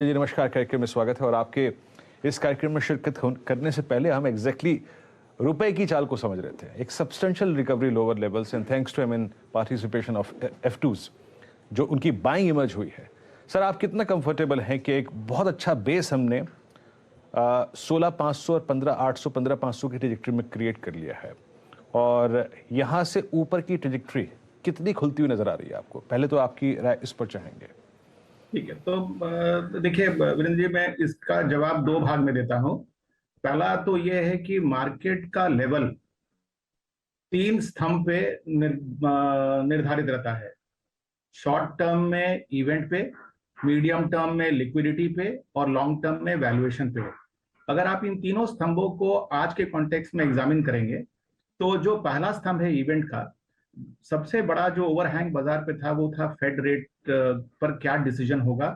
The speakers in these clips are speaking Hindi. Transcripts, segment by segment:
जी नमस्कार। कार्यक्रम में स्वागत है। और आपके इस कार्यक्रम में शिरकत करने से पहले हम एग्जैक्टली रुपए की चाल को समझ रहे थे। एक substantial recovery lower levels and thanks to in participation of F2s जो उनकी बाइंग इमर्ज हुई है। सर, आप कितना कंफर्टेबल हैं कि एक बहुत अच्छा बेस हमने 16,500 और 15,800 15,500 की ट्रेजेक्ट्री में क्रिएट कर लिया है, और यहाँ से ऊपर की ट्रेजेक्ट्री कितनी खुलती हुई नजर आ रही है आपको? पहले तो आपकी राय इस पर चाहेंगे। ठीक है, तो देखिए वीरेंद्र जी, मैं इसका जवाब दो भाग में देता हूं। पहला तो ये है कि मार्केट का लेवल तीन स्तंभ पे निर्धारित रहता है। शॉर्ट टर्म में इवेंट पे, मीडियम टर्म में लिक्विडिटी पे, और लॉन्ग टर्म में वैल्यूएशन पे। अगर आप इन तीनों स्तंभों को आज के कॉन्टेक्स्ट में एग्जामिन करेंगे तो जो पहला स्तंभ है इवेंट का, सबसे बड़ा जो ओवरहैंग बाजार पे था वो था फेड रेट पर क्या डिसीजन होगा।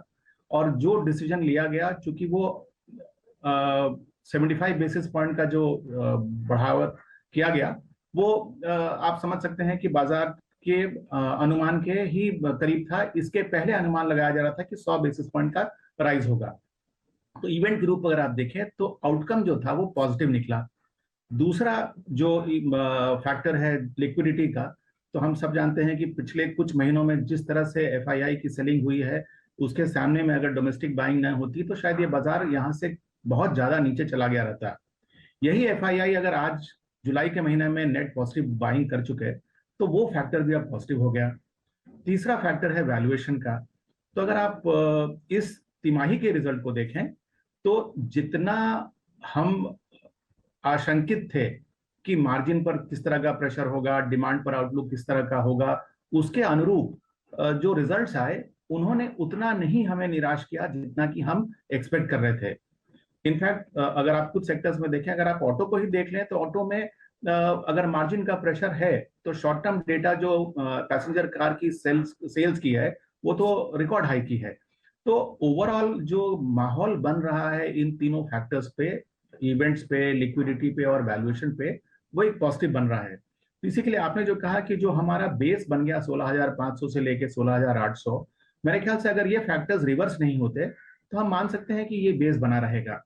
और जो डिसीजन लिया गया, चूंकि वो 75 बेसिस पॉइंट का जो बढ़ावा किया गया, वो आप समझ सकते हैं कि बाजार के अनुमान के ही करीब था। इसके पहले अनुमान लगाया जा रहा था कि 100 बेसिस पॉइंट का राइज होगा। तो इवेंट के रूप अगर आप देखें तो आउटकम जो था वो पॉजिटिव निकला। दूसरा जो फैक्टर है लिक्विडिटी का, तो हम सब जानते हैं कि पिछले कुछ महीनों में जिस तरह से एफआईआई की सेलिंग हुई है, उसके सामने में अगर डोमेस्टिक बाइंग न होती तो शायद ये बाजार यहां से बहुत ज्यादा नीचे चला गया रहता। यही एफआईआई अगर आज जुलाई के महीने में नेट पॉजिटिव बाइंग कर चुके तो वो फैक्टर भी अब पॉजिटिव हो गया। तीसरा फैक्टर है वैल्यूएशन का। तो अगर आप इस तिमाही के रिजल्ट को देखें तो जितना हम आशंकित थे कि मार्जिन पर किस तरह का प्रेशर होगा, डिमांड पर आउटलुक किस तरह का होगा, उसके अनुरूप जो रिजल्ट्स आए उन्होंने उतना नहीं हमें निराश किया जितना कि हम एक्सपेक्ट कर रहे थे। इनफैक्ट अगर आप कुछ सेक्टर्स में देखें, अगर आप ऑटो को ही देख लें तो ऑटो में अगर मार्जिन का प्रेशर है तो शॉर्ट टर्म डेटा जो पैसेंजर कार की सेल्स की है वो तो रिकॉर्ड हाई की है। तो ओवरऑल जो माहौल बन रहा है इन तीनों फैक्टर्स पे, इवेंट्स पे, लिक्विडिटी पे और वैल्यूएशन पे, वो एक पॉजिटिव बन रहा है। तो इसी के लिए आपने जो कहा कि जो हमारा बेस बन गया 16,500 से लेके 16,800, मेरे ख्याल से अगर ये फैक्टर्स रिवर्स नहीं होते तो हम मान सकते हैं कि ये बेस बना रहेगा।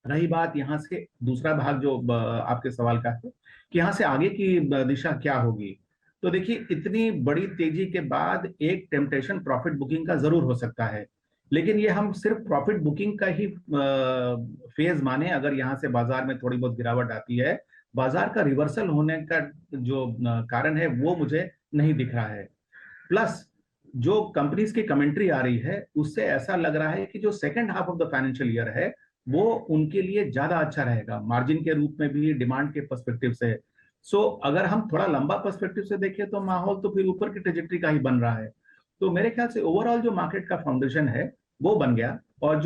रही बात यहाँ से दूसरा भाग जो आपके सवाल का है कि यहाँ से आगे की दिशा क्या होगी, तो देखिए इतनी बड़ी तेजी के बाद एक टेम्पटेशन प्रॉफिट बुकिंग का जरूर हो सकता है, लेकिन ये हम सिर्फ प्रॉफिट बुकिंग का ही फेज माने। अगर यहाँ से बाजार में थोड़ी बहुत गिरावट आती है, बाजार का रिवर्सल होने का जो कारण है वो मुझे नहीं दिख रहा है। प्लस जो कंपनीज की कमेंट्री आ रही है उससे ऐसा लग रहा है कि जो second half of the financial year है वो उनके लिए ज्यादा अच्छा रहेगा, मार्जिन के रूप में भी, डिमांड के पर्सपेक्टिव से। सो अगर हम थोड़ा लंबा पर्सपेक्टिव से देखें तो माहौल तो फिर ऊपर की ट्रेजेक्टरी का ही बन रहा है। तो मेरे ख्याल से ओवरऑल जो मार्केट का फाउंडेशन है वो बन गया, और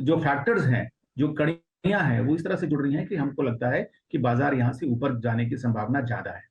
जो फैक्टर्स हैं, जो कड़ियां हैं, वो इस तरह से जुड़ रही हैं कि हमको लगता है कि बाजार यहां से ऊपर जाने की संभावना ज्यादा है।